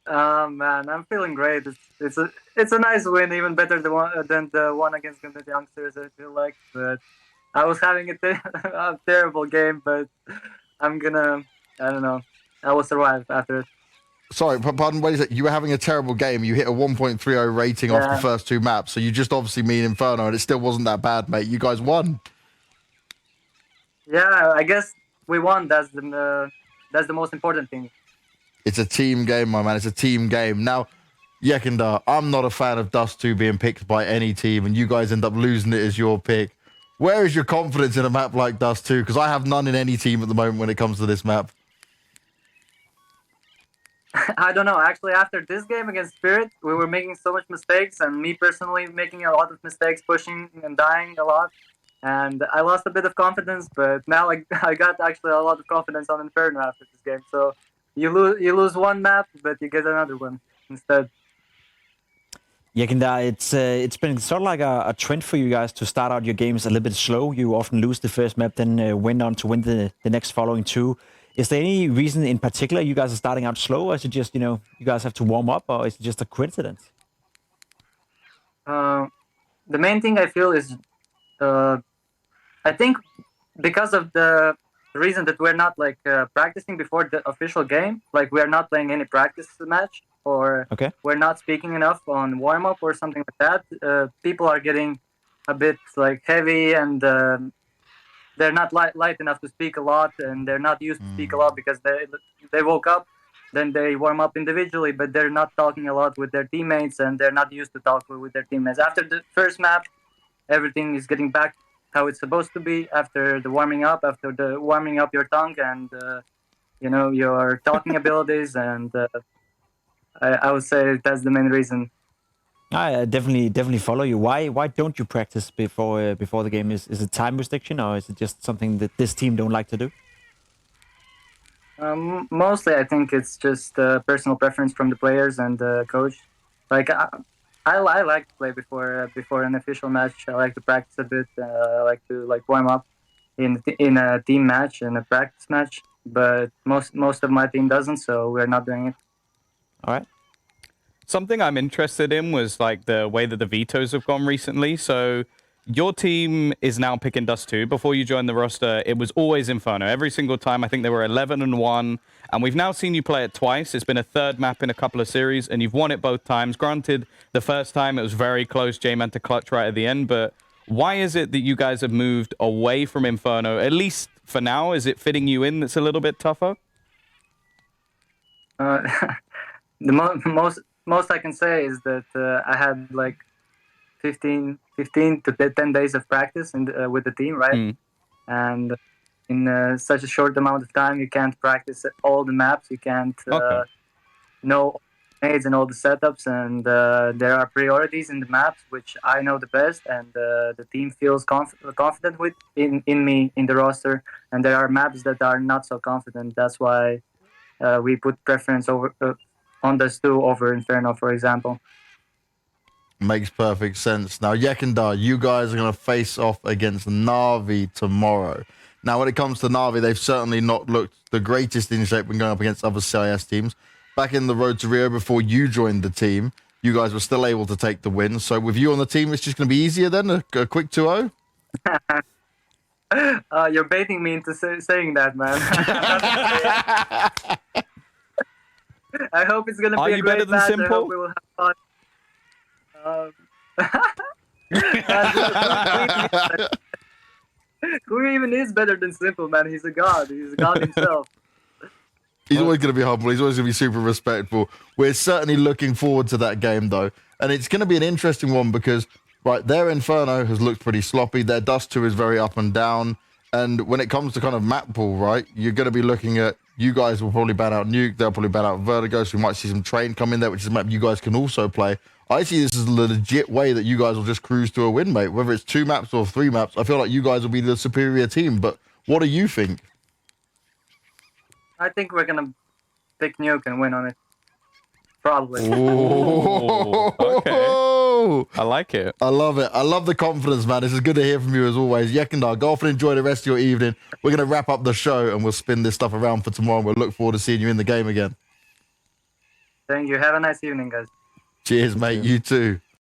Man, I'm feeling great. It's a nice win, even better than the one against the youngsters. I feel like, but I was having a terrible game, but I'm gonna. I don't know. I will survive after it. Sorry, pardon, wait a sec. You were having a terrible game. You hit a 1.30 rating off the Yeah, first two maps, so you just obviously mean Inferno, and it still wasn't that bad, mate. You guys won. yeah. I guess we won. That's the most important thing. It's a team game, my man. It's a team game. Now, Yekindar, I'm not a fan of Dust 2 being picked by any team, and you guys end up losing it as your pick. Where is your confidence in a map like Dust 2? Because I have none in any team at the moment when it comes to this map. I don't know. Actually, after this game against Spirit, we were making so much mistakes, and me personally making a lot of mistakes, pushing and dying a lot. And I lost a bit of confidence, but now I got actually a lot of confidence on Inferno after this game. So you lose one map, but you get another one instead. Yekindar, it's been sort of like a trend for you guys to start out your games a little bit slow. You often lose the first map, then win on to win the next following two. Is there any reason in particular you guys are starting out slow, or is it just, you guys have to warm up, or is it just a coincidence? The main thing I feel is, I think, because of the reason that we're not like practicing before the official game, like we are not playing any practice match, or Okay. we're not speaking enough on warm up or something like that. People are getting a bit like heavy, and they're not light enough to speak a lot, and they're not used to speak a lot because they woke up, then they warm up individually, but they're not talking a lot with their teammates, and they're not used to talk with their teammates. After the first map, everything is getting back how it's supposed to be. After the warming up your tongue and your talking abilities, and I would say that's the main reason. I definitely follow you. Why don't you practice before the game? Is it time restriction, or is it just something that this team don't like to do? Mostly, I think it's just personal preference from the players and the coach. Like I like to play before an official match. I like to practice a bit. I like to warm up in a team match and a practice match. But most of my team doesn't, so we're not doing it. All right. Something I'm interested in was like the way that the vetoes have gone recently. So your team is now picking Dust 2. Before you joined the roster, it was always Inferno. Every single time, I think they were 11-1. And we've now seen you play it twice. It's been a third map in a couple of series, and you've won it both times. Granted, the first time it was very close. J-Man to clutch right at the end. But why is it that you guys have moved away from Inferno, at least for now? Is it fitting you in that's a little bit tougher? The most I can say is that I had like 15 to 10 days of practice with the team, right? Mm. And in such a short amount of time, you can't practice all the maps. You can't know all the nades and all the setups. And there are priorities in the maps, which I know the best, and the team feels confident with in me in the roster. And there are maps that are not so confident. That's why we put preference on Dust 2 over Inferno, for example. Makes perfect sense. Now, Yekindar, you guys are going to face off against Na'Vi tomorrow. Now, when it comes to Na'Vi, they've certainly not looked the greatest in shape when going up against other CIS teams. Back in the road to Rio before you joined the team, you guys were still able to take the win. So with you on the team, it's just going to be easier then? A quick 2-0? You're baiting me into saying that, man. I hope it's going to be a great match. I hope we will have fun. Who even is better than Simple, man? He's a god. He's a god himself. He's always going to be humble. He's always going to be super respectful. We're certainly looking forward to that game, though. And it's going to be an interesting one because, right, their Inferno has looked pretty sloppy. Their Dust 2 is very up and down. And when it comes to kind of map pool, right, you're going to be looking at, you guys will probably ban out Nuke. They'll probably ban out Vertigo. So we might see some Train come in there, which is a map you guys can also play. I see this as a legit way that you guys will just cruise to a win, mate. Whether it's 2 maps or 3 maps, I feel like you guys will be the superior team. But what do you think? I think we're going to pick Nuke and win on it. Probably. Ooh, okay. I like it. I love it. I love the confidence, man. This is good to hear from you as always. Yekindar, go off and enjoy the rest of your evening. We're going to wrap up the show and we'll spin this stuff around for tomorrow. We'll look forward to seeing you in the game again. Thank you. Have a nice evening, guys. Cheers, mate. You too.